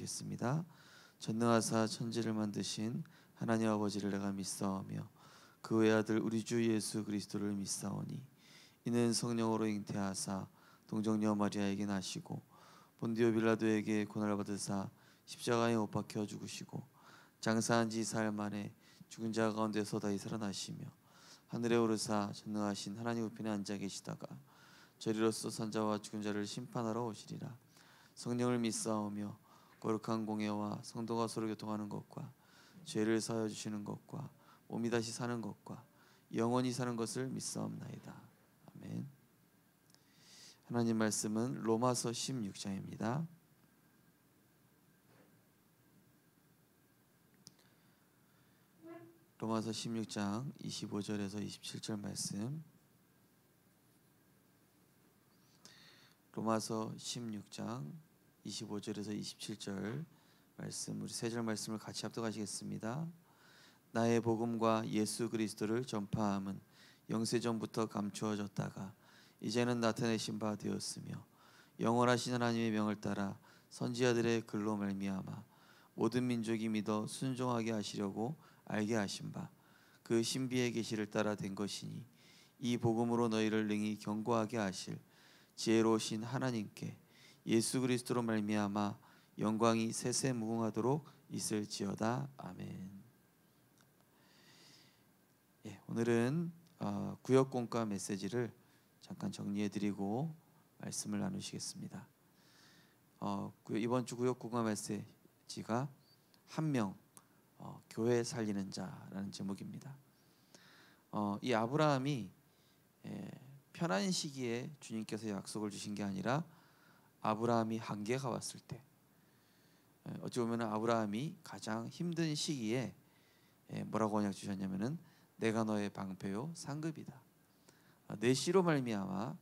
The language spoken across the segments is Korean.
읽으시겠습니다. 전능하사 천지를 만드신 하나님 아버지를 내가 믿사오며 그 외아들 우리 주 예수 그리스도를 믿사오니 이는 성령으로 잉태하사 동정녀 마리아에게 나시고 본디오 빌라도에게 고난을 받으사 십자가에 못 박혀 죽으시고 장사한 지 사흘 만에 죽은 자 가운데서 다시 살아나시며 하늘에 오르사 전능하신 하나님 우편에 앉아 계시다가 저리로서 산자와 죽은 자를 심판하러 오시리라. 성령을 믿사오며 거룩한 공예와 성도가 서로 교통하는 것과 죄를 사하여 주시는 것과 몸이 다시 사는 것과 영원히 사는 것을 믿사옵나이다. 아멘. 하나님 말씀은 로마서 16장입니다. 로마서 16장 25절에서 27절 말씀. 로마서 16장 25절에서 27절 말씀, 우리 세 절 말씀을 같이 합독하시겠습니다. 나의 복음과 예수 그리스도를 전파함은 영세전부터 감추어졌다가 이제는 나타내신 바 되었으며 영원하신 하나님의 명을 따라 선지자들의 글로 말미암아 모든 민족이 믿어 순종하게 하시려고 알게 하신 바 그 신비의 계시를 따라 된 것이니 이 복음으로 너희를 능히 견고하게 하실 지혜로우신 하나님께 예수 그리스도로 말미암아 영광이 세세 무궁하도록 있을지어다. 아멘. 오늘은 구역공과 메시지를 잠깐 정리해드리고 말씀을 나누시겠습니다. 이번 주 구역공과 메시지가 한 명 교회 살리는 자라는 제목입니다. 이 아브라함이 편한 시기에 주님께서 약속을 주신 게 아니라 아브라함이 한계가 왔을 때, 어찌 보면 아브라함이 가장 힘든 시기에 뭐라고 언약 주셨냐면은 내가 너의 방패요 상급이다. 내 씨로 말미암아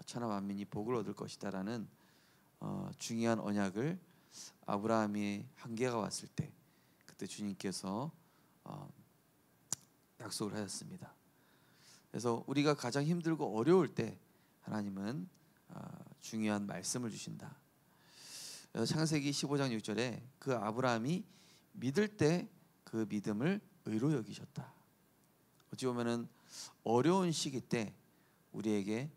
천하 만민이 복을 얻을 것이다라는 중요한 언약을 아브라함이 한계가 왔을 때 그때 주님께서 약속을 하셨습니다. 그래서 우리가 가장 힘들고 어려울 때 하나님은 중요한 말씀을 주신다. 그래서 창세기 15장 6절에 그 아브라함이 믿을 때 그 믿음을 의로 여기셨다. 어찌 보면은 어려운 시기 때 우리에게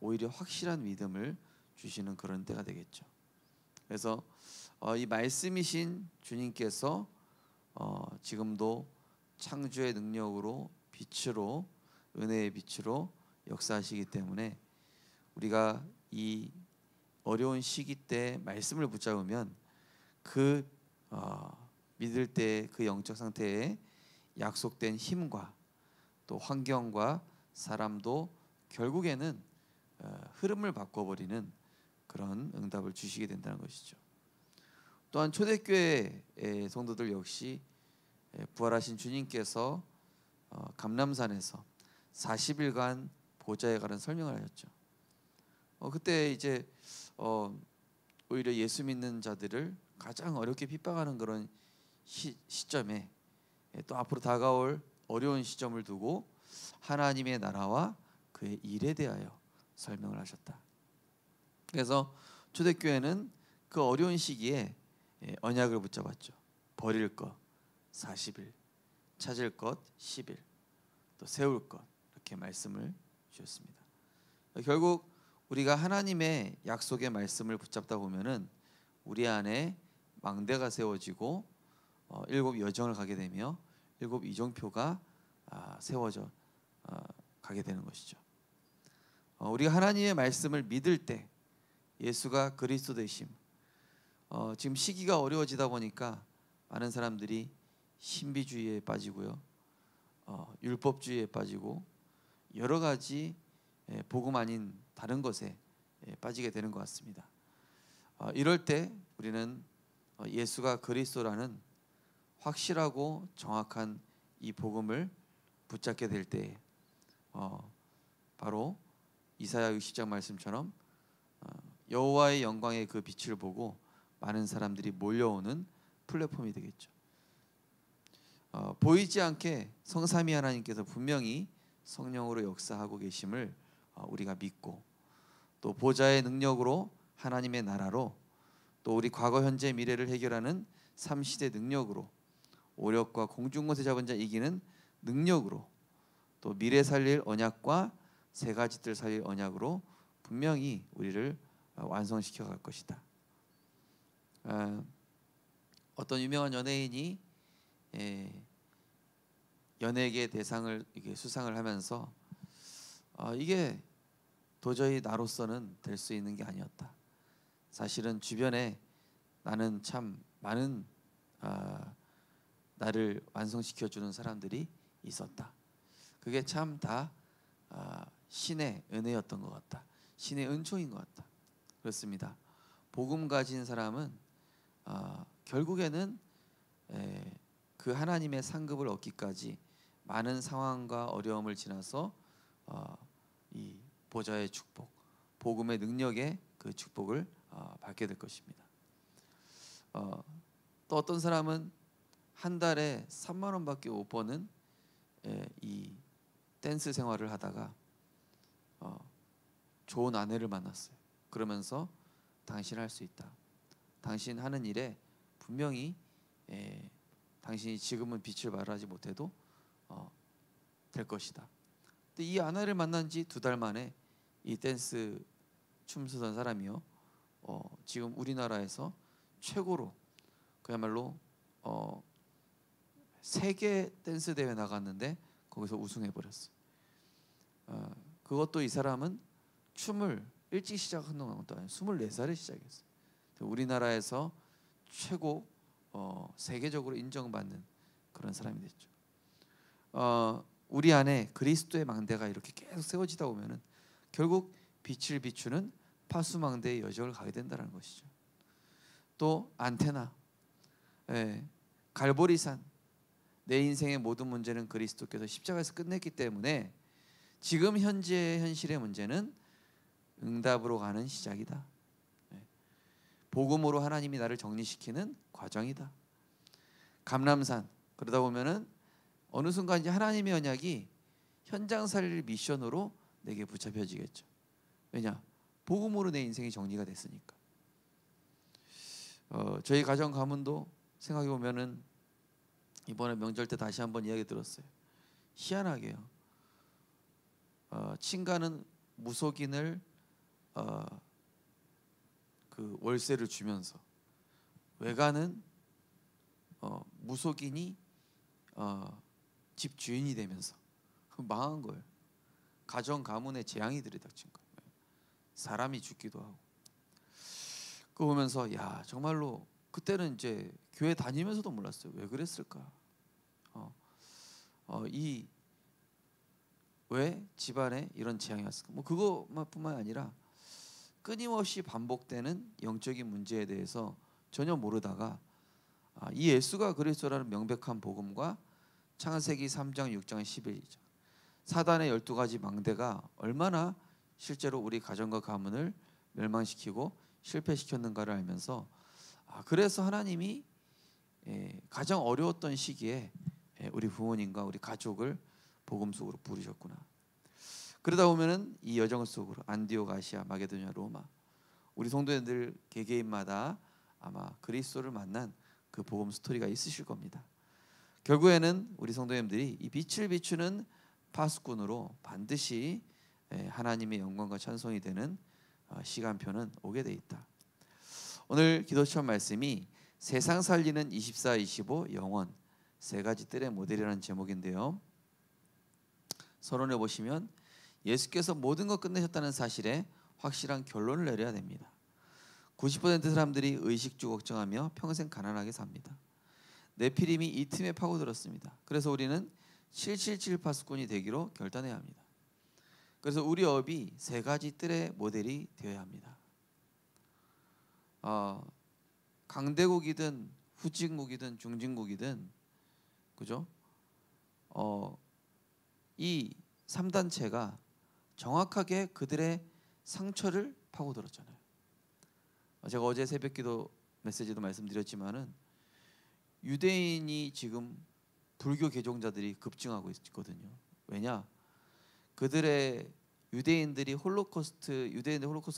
오히려 확실한 믿음을 주시는 그런 때가 되겠죠. 그래서 이 말씀이신 주님께서 지금도 창조의 능력으로 빛으로 은혜의 빛으로 역사하시기 때문에 우리가 이 어려운 시기 때 말씀을 붙잡으면 그 믿을 때 그 영적 상태에 약속된 힘과 또 환경과 사람도 결국에는 흐름을 바꿔버리는 그런 응답을 주시게 된다는 것이죠. 또한 초대교회의 성도들 역시 부활하신 주님께서 감람산에서 40일간 보좌에 가는 설명을 하셨죠. 그때 이제 오히려 예수 믿는 자들을 가장 어렵게 핍박하는 그런 시점에 또 앞으로 다가올 어려운 시점을 두고 하나님의 나라와 그의 일에 대하여 설명을 하셨다. 그래서 초대교회는 그 어려운 시기에 언약을 붙잡았죠. 버릴 것 40일, 찾을 것 10일, 또 세울 것, 이렇게 말씀을 주셨습니다. 결국 우리가 하나님의 약속의 말씀을 붙잡다 보면은 우리 안에 망대가 세워지고 일곱 여정을 가게 되며 일곱 이정표가 세워져 가게 되는 것이죠. 우리가 하나님의 말씀을 믿을 때 예수가 그리스도 되심, 지금 시기가 어려워지다 보니까 많은 사람들이 신비주의에 빠지고요, 율법주의에 빠지고 여러 가지 복음 아닌 다른 것에 빠지게 되는 것 같습니다. 이럴 때 우리는 예수가 그리스도라는 확실하고 정확한 이 복음을 붙잡게 될 때 바로 이사야 60장 말씀처럼 여호와의 영광의 그 빛을 보고 많은 사람들이 몰려오는 플랫폼이 되겠죠. 보이지 않게 성삼위 하나님께서 분명히 성령으로 역사하고 계심을 우리가 믿고 또 보좌의 능력으로 하나님의 나라로 또 우리 과거, 현재, 미래를 해결하는 삼시대 능력으로, 오력과 공중곳에 잡은 자 이기는 능력으로, 또 미래 살릴 언약과 세 가지 뜰 살릴 언약으로 분명히 우리를 완성시켜 갈 것이다. 어떤 유명한 연예인이 연예계 대상을 이게 수상을 하면서 이게 도저히 나로서는 될 수 있는 게 아니었다. 사실은 주변에 나는 참 많은 나를 완성시켜 주는 사람들이 있었다. 그게 참 다 신의 은혜였던 것 같다. 신의 은총인 것 같다. 그렇습니다. 복음 가진 사람은 결국에는 그 하나님의 상급을 얻기까지 많은 상황과 어려움을 지나서 이 보좌의 축복, 복음의 능력의 그 축복을 받게 될 것입니다. 또 어떤 사람은 한 달에 3만 원밖에 못 버는 이 댄스 생활을 하다가 좋은 아내를 만났어요. 그러면서 당신 할 수 있다. 당신 하는 일에 분명히 당신이 지금은 빛을 발하지 못해도 될 것이다. 근데 이 아내를 만난 지 2달 만에 이 댄스 춤추던 사람이요, 지금 우리나라에서 최고로 그야말로 세계 댄스 대회 나갔는데 거기서 우승해 버렸어요. 그것도 이 사람은 춤을 일찍 시작한 것도 아니고 24살에 시작했어요. 우리나라에서 최고 세계적으로 인정받는 그런 사람이 됐죠. 우리 안에 그리스도의 망대가 이렇게 계속 세워지다 보면은 결국 빛을 비추는 파수망대의 여정을 가게 된다는 것이죠. 또 안테나, 갈보리산, 내 인생의 모든 문제는 그리스도께서 십자가에서 끝냈기 때문에 지금 현재의 현실의 문제는 응답으로 가는 시작이다. 복음으로 하나님이 나를 정리시키는 과정이다. 감람산, 그러다 보면은 어느 순간 이제 하나님의 언약이 현장 살릴 미션으로 내게 붙잡혀지겠죠. 왜냐? 복음으로 내 인생이 정리가 됐으니까. 저희 가정 가문도 생각해 보면은 이번에 명절 때 다시 한번 이야기 들었어요. 희한하게요. 친가는 무속인을 그 월세를 주면서 외가는 무속인이 집 주인이 되면서 망한 거예요. 가정 가문에 재앙이 들이닥친 거예요. 사람이 죽기도 하고. 그거 보면서 야, 정말로 그때는 이제 교회 다니면서도 몰랐어요. 왜 그랬을까? 왜 집안에 이런 재앙이 왔을까? 뭐 그것뿐만 아니라 끊임없이 반복되는 영적인 문제에 대해서 전혀 모르다가 이 예수가 그리스도라는 명백한 복음과 창세기 3장, 6장, 11장 사단의 12가지 망대가 얼마나 실제로 우리 가정과 가문을 멸망시키고 실패시켰는가를 알면서 그래서 하나님이 가장 어려웠던 시기에 우리 부모님과 우리 가족을 복음 속으로 부르셨구나. 그러다 보면은 이 여정 속으로 안디옥, 아시아, 마게도냐, 로마 우리 성도님들 개개인마다 아마 그리스도를 만난 그 복음 스토리가 있으실 겁니다. 결국에는 우리 성도님들이 이 빛을 비추는 파수꾼으로 반드시 하나님의 영광과 찬송이 되는 시간표는 오게 돼 있다. 오늘 기도처 말씀이 세상 살리는 24, 25 영원 세 가지 뜰의 모델이라는 제목인데요. 서론에 보시면 예수께서 모든 것 끝내셨다는 사실에 확실한 결론을 내려야 됩니다. 90% 사람들이 의식주 걱정하며 평생 가난하게 삽니다. 네피림이 이 틈에 파고들었습니다. 그래서 우리는 777 파수꾼이 되기로 결단해야 합니다. 그래서 우리 업이 세 가지 뜰의 모델이 되어야 합니다. 강대국이든 후진국이든 중진국이든 그죠? 이 3단체가 정확하게 그들의 상처를 파고들었잖아요. 제가 어제 새벽기도 메시지도 말씀드렸지만은 유대인이 지금 불교 개종자들이 급증하고 있거든요. 왜냐? 그들의 유대인들 홀로코스트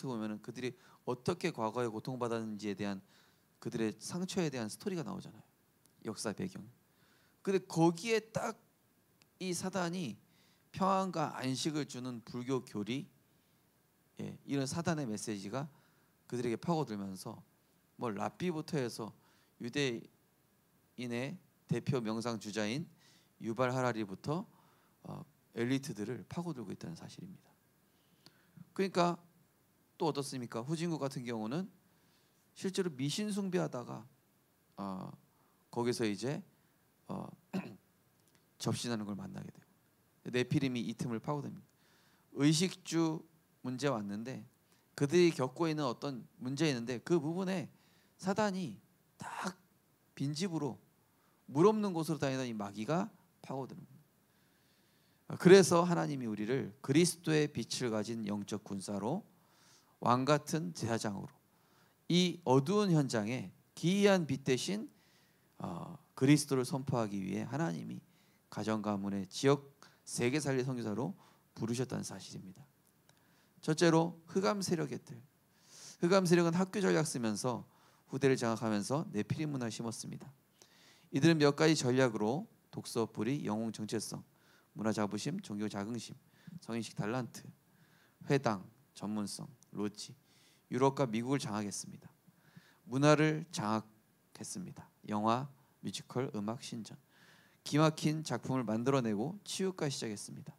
보면은 그들이 어떻게 과거에 고통받았는지에 대한 그들의 상처에 대한 스토리가 나오잖아요. 역사 배경. 근데 거기에 딱 이 사단이 평안과 안식을 주는 불교 교리, 이런 사단의 메시지가 그들에게 파고들면서 뭐 랍비부터 해서 유대인의 대표 명상 주자인 유발 하라리부터 엘리트들을 파고들고 있다는 사실입니다. 그러니까 또 어떻습니까? 후진국 같은 경우는 실제로 미신 숭배하다가 거기서 이제 접신하는 걸 만나게 돼요. 네피림이 이 틈을 파고듭니다. 의식주 문제 왔는데 그들이 겪고 있는 어떤 문제 있는데 그 부분에 사단이 딱 빈집으로 물 없는 곳으로 다니던 이 마귀가 파고드는 거예요. 그래서 하나님이 우리를 그리스도의 빛을 가진 영적 군사로 왕 같은 제사장으로 이 어두운 현장에 기이한 빛 대신 그리스도를 선포하기 위해 하나님이 가정 가문의 지역 세계 살리 선교사로 부르셨다는 사실입니다. 첫째로 흑암 세력들. 흑암 세력은 학교 전략 쓰면서 후대를 장악하면서 네피림 문화를 심었습니다. 이들은 몇 가지 전략으로 독서, 불의, 영웅 정체성, 문화 자부심, 종교 자긍심, 성인식 달란트, 회당, 전문성, 로지, 유럽과 미국을 장악했습니다. 문화를 장악했습니다. 영화, 뮤지컬, 음악, 신전. 기막힌 작품을 만들어내고 치유가 시작했습니다.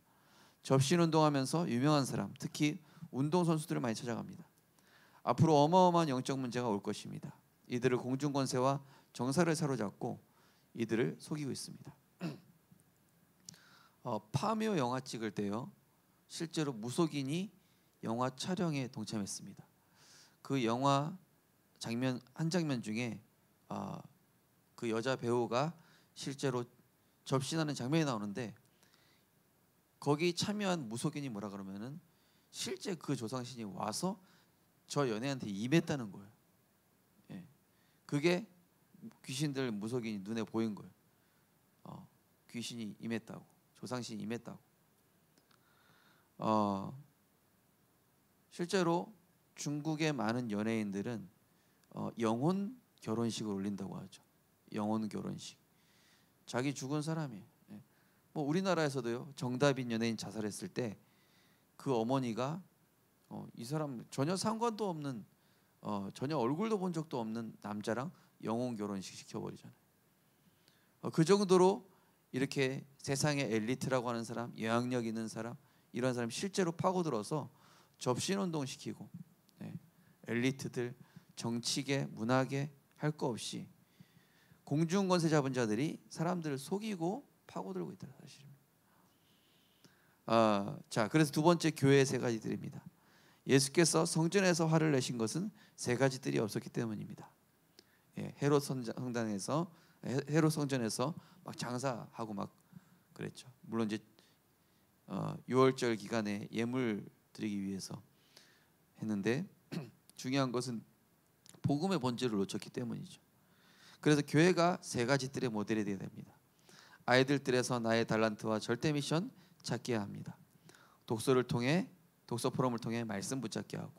접신운동하면서 유명한 사람, 특히 운동선수들을 많이 찾아갑니다. 앞으로 어마어마한 영적 문제가 올 것입니다. 이들을 공중권세와 정사를 사로잡고 이들을 속이고 있습니다. 파묘 영화 찍을 때요, 실제로 무속인이 영화 촬영에 동참했습니다. 그 영화 장면 한 장면 중에 그 여자 배우가 실제로 접신하는 장면이 나오는데 거기 참여한 무속인이 뭐라 그러면은 실제 그 조상신이 와서 저 연예한테 임했다는 거예요. 그게 귀신들 무속인이 눈에 보인 거예요. 귀신이 임했다고, 조상신이 임했다고. 실제로 중국의 많은 연예인들은 영혼 결혼식을 올린다고 하죠. 영혼 결혼식. 자기 죽은 사람이에요. 뭐 우리나라에서도요, 정다빈 연예인 자살했을 때 그 어머니가 이 사람 전혀 상관도 없는 전혀 얼굴도 본 적도 없는 남자랑 영혼 결혼식 시켜버리잖아요. 그 정도로 이렇게 세상의 엘리트라고 하는 사람, 영향력 있는 사람, 이런 사람 실제로 파고들어서 접신운동 시키고, 엘리트들 정치계, 문화계 할 거 없이 공중권세 잡은 자들이 사람들을 속이고 파고들고 있다는 사실입니다. 자, 그래서 두 번째 교회의 세 가지들입니다. 예수께서 성전에서 화를 내신 것은 세 가지들이 없었기 때문입니다. 헤롯 성전에서 막 장사하고 막 그랬죠. 물론 이제 6월절 기간에 예물 드리기 위해서 했는데 중요한 것은 복음의 본질을 놓쳤기 때문이죠. 그래서 교회가 세 가지 뜰의 모델이 되어야 됩니다. 아이들 뜰에서 나의 달란트와 절대 미션 찾게 합니다. 독서 포럼을 통해 말씀 붙잡게 하고,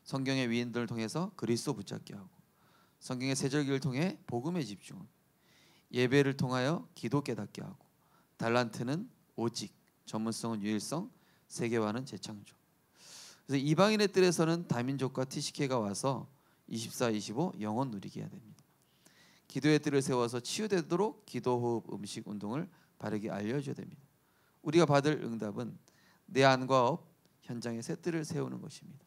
성경의 위인들을 통해서 그리스도 붙잡게 하고, 성경의 세절기를 통해 복음에 집중, 예배를 통하여 기도 깨닫게 하고, 달란트는 오직, 전문성은 유일성, 세계화는 재창조. 그래서 이방인의 뜰에서는 다민족과 TCK가 와서 24, 25 영혼 누리게 해야 됩니다. 기도의 뜰을 세워서 치유되도록 기도, 호흡, 음식, 운동을 바르게 알려줘야 됩니다. 우리가 받을 응답은 내 안과 업, 현장에 새 뜰을 세우는 것입니다.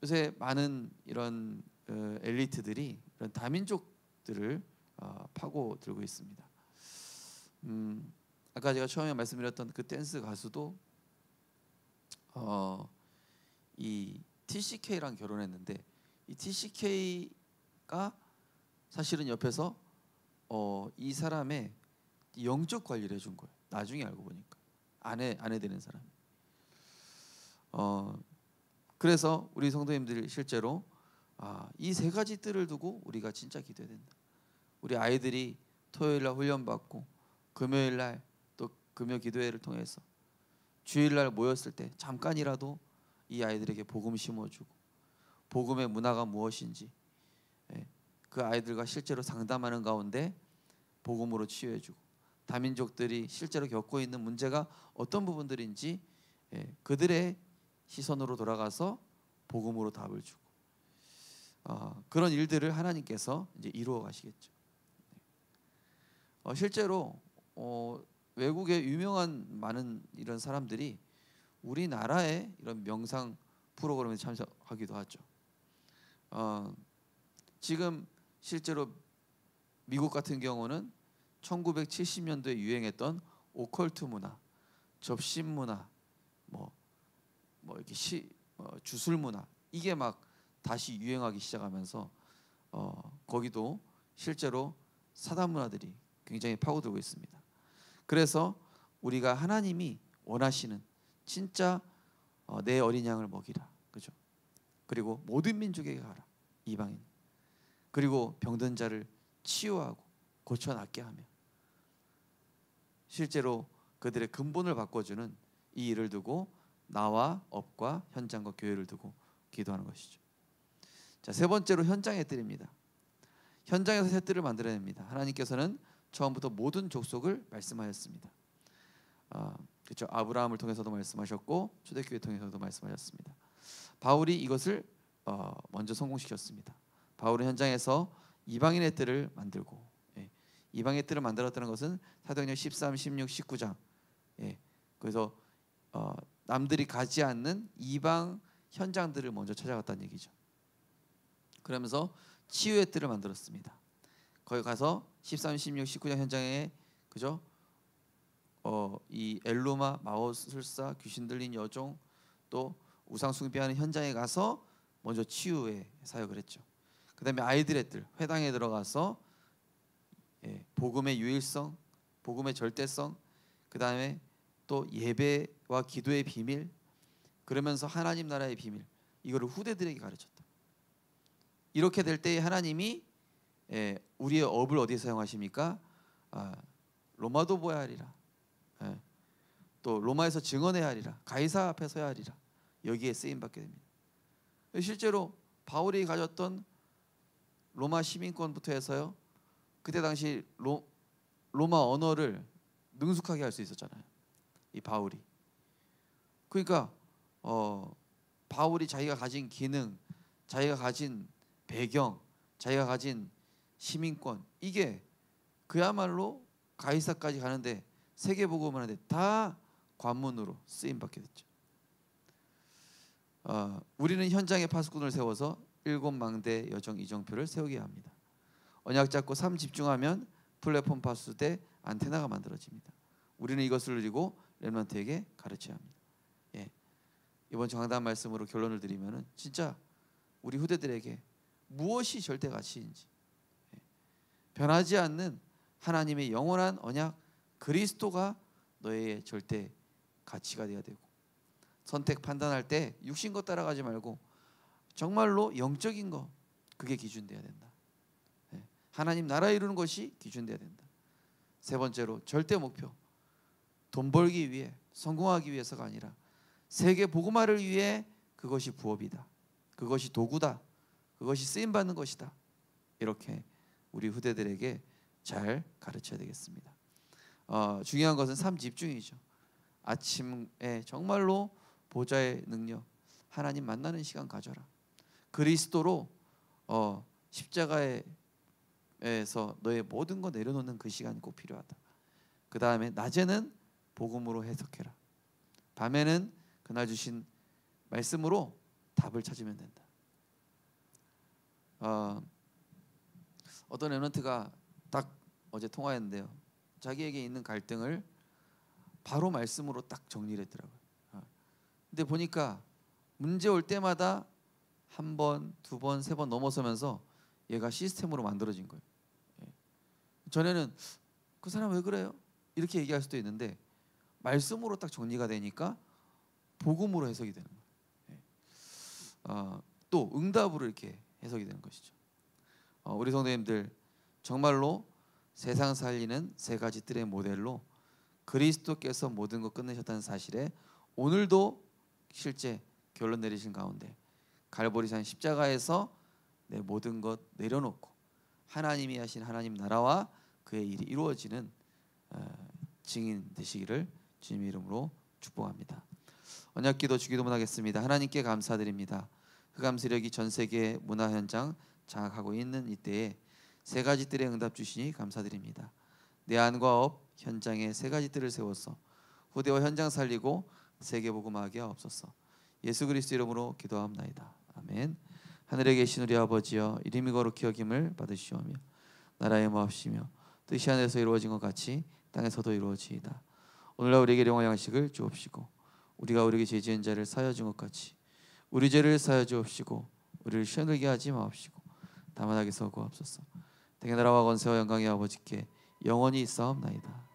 요새 많은 이런 엘리트들이 이런 다민족들을 파고들고 있습니다. 아까 제가 처음에 말씀드렸던 그 댄스 가수도 이 TCK랑 결혼했는데, 이 TCK가 사실은 옆에서 이 사람의 영적 관리를 해준 거예요. 나중에 알고 보니까 아내 되는 사람. 그래서 우리 성도님들이 실제로 이 세 가지 뜰을 두고 우리가 진짜 기도해야 된다. 우리 아이들이 토요일 날 훈련 받고 금요일 날 또 금요 기도회를 통해서 주일날 모였을 때 잠깐이라도 이 아이들에게 복음 심어주고 복음의 문화가 무엇인지 그 아이들과 실제로 상담하는 가운데 복음으로 치유해주고 다민족들이 실제로 겪고 있는 문제가 어떤 부분들인지 그들의 시선으로 돌아가서 복음으로 답을 주고 그런 일들을 하나님께서 이제 이루어 가시겠죠. 실제로 외국의 유명한 많은 이런 사람들이 우리나라의 이런 명상 프로그램에 참석하기도 하죠. 지금 실제로 미국 같은 경우는 1970년도에 유행했던 오컬트 문화, 접신 문화, 뭐 이렇게 주술 문화 이게 막 다시 유행하기 시작하면서 거기도 실제로 사단 문화들이 굉장히 파고들고 있습니다. 그래서 우리가 하나님이 원하시는 진짜 내 어린 양을 먹이라, 그죠? 그리고 모든 민족에게 가라, 이방인. 그리고 병든 자를 치유하고 고쳐 낫게 하며 실제로 그들의 근본을 바꿔주는 이 일을 두고 나와 업과 현장과 교회를 두고 기도하는 것이죠. 자, 세 번째로 현장의 뜰입니다. 현장에서 새 뜰을 만들어냅니다. 하나님께서는 처음부터 모든 족속을 말씀하셨습니다. 그렇죠. 아브라함을 통해서도 말씀하셨고 초대교회 통해서도 말씀하셨습니다. 바울이 이것을 먼저 성공시켰습니다. 바울은 현장에서 이방인의 뜰을 만들고 이방의 뜰을 만들었다는 것은 사도행전 13, 16, 19장 그래서 남들이 가지 않는 이방 현장들을 먼저 찾아갔다는 얘기죠. 그러면서 치유의 뜰을 만들었습니다. 거기 가서 13, 16, 19장 현장에 그죠? 이 엘루마, 마오술사, 귀신 들린 여종 또 우상 숭배하는 현장에 가서 먼저 치유의 사역을 했죠. 그다음에 아이들의 뜰 회당에 들어가서 복음의 유일성, 복음의 절대성, 그다음에 또 예배와 기도의 비밀, 그러면서 하나님 나라의 비밀 이거를 후대들에게 가르쳤다. 이렇게 될 때 하나님이 우리의 업을 어디에 사용하십니까? 로마도 보야 하리라. 또 로마에서 증언해야 하리라. 가이사 앞에 서야 하리라. 여기에 쓰임 받게 됩니다. 실제로 바울이 가졌던 로마 시민권부터 해서요. 그때 당시 로마 언어를 능숙하게 할 수 있었잖아요. 이 바울이. 그러니까 바울이 자기가 가진 기능, 자기가 가진 배경, 자기가 가진 시민권 이게 그야말로 가이사까지 가는데 세계복음을 하는데 다 관문으로 쓰임 받게 됐죠. 우리는 현장에 파수꾼을 세워서 7망대 여정 이정표를 세우게 합니다. 언약 잡고 삶 집중하면 플랫폼 파수대 안테나가 만들어집니다. 우리는 이것을 누리고 렘넌트에게 가르쳐야 합니다. 이번 장담 말씀으로 결론을 드리면은 진짜 우리 후대들에게 무엇이 절대 가치인지 변하지 않는 하나님의 영원한 언약 그리스도가 너의 절대 가치가 되어야 되고 선택 판단할 때 육신 것 따라가지 말고 정말로 영적인 거 그게 기준 돼야 된다. 하나님 나라 이루는 것이 기준 돼야 된다. 세 번째로 절대 목표 돈 벌기 위해 성공하기 위해서가 아니라 세계 복음화를 위해 그것이 부업이다. 그것이 도구다. 그것이 쓰임 받는 것이다. 이렇게 우리 후대들에게 잘 가르쳐야 되겠습니다. 중요한 것은 삶 집중이죠. 아침에 정말로 보좌의 능력 하나님 만나는 시간 가져라. 그리스도로 십자가에서 너의 모든 거 내려놓는 그 시간이 꼭 필요하다. 그 다음에 낮에는 복음으로 해석해라. 밤에는 그날 주신 말씀으로 답을 찾으면 된다. 어떤 렘넌트가 딱 어제 통화했는데요. 자기에게 있는 갈등을 바로 말씀으로 딱 정리를 했더라고요. 근데 보니까 문제 올 때마다 한 번, 두 번, 세 번 넘어서면서 얘가 시스템으로 만들어진 거예요. 전에는 그 사람 왜 그래요? 이렇게 얘기할 수도 있는데 말씀으로 딱 정리가 되니까 복음으로 해석이 되는 거예요. 또 응답으로 이렇게 해석이 되는 것이죠. 우리 성도님들 정말로 세상 살리는 세 가지 뜰의 모델로 그리스도께서 모든 것 끝내셨다는 사실에 오늘도 실제 결론 내리신 가운데 갈보리산 십자가에서 내 모든 것 내려놓고 하나님이 하신 하나님 나라와 그의 일이 이루어지는 증인 되시기를 주님의 이름으로 축복합니다. 언약기도 주기도문 하겠습니다. 하나님께 감사드립니다. 흑암 세력이 전 세계 문화 현장 장악하고 있는 이때에 세 가지 뜰의 응답 주시니 감사드립니다. 내 안과 업 현장에 세 가지 뜰을 세워서 후대와 현장 살리고 세계 복음하게 하옵소서. 예수 그리스도 이름으로 기도하옵나이다. 아멘. 하늘에 계신 우리 아버지여, 이름이 거룩히 여김을 받으시오며 나라의 마옵시며 뜻이 하늘에서 이루어진 것 같이 땅에서도 이루어지이다. 오늘날 우리에게 일용할 양식을 주옵시고 우리가 우리에게 죄 지은 자를 사하여 준 것 같이 우리 죄를 사하여 주옵시고 우리를 시험 들게 하지 마옵시고 다만 악에서 구하옵소서. 땅의 나라와 권세와 영광이 아버지께 영원히 있사옵나이다.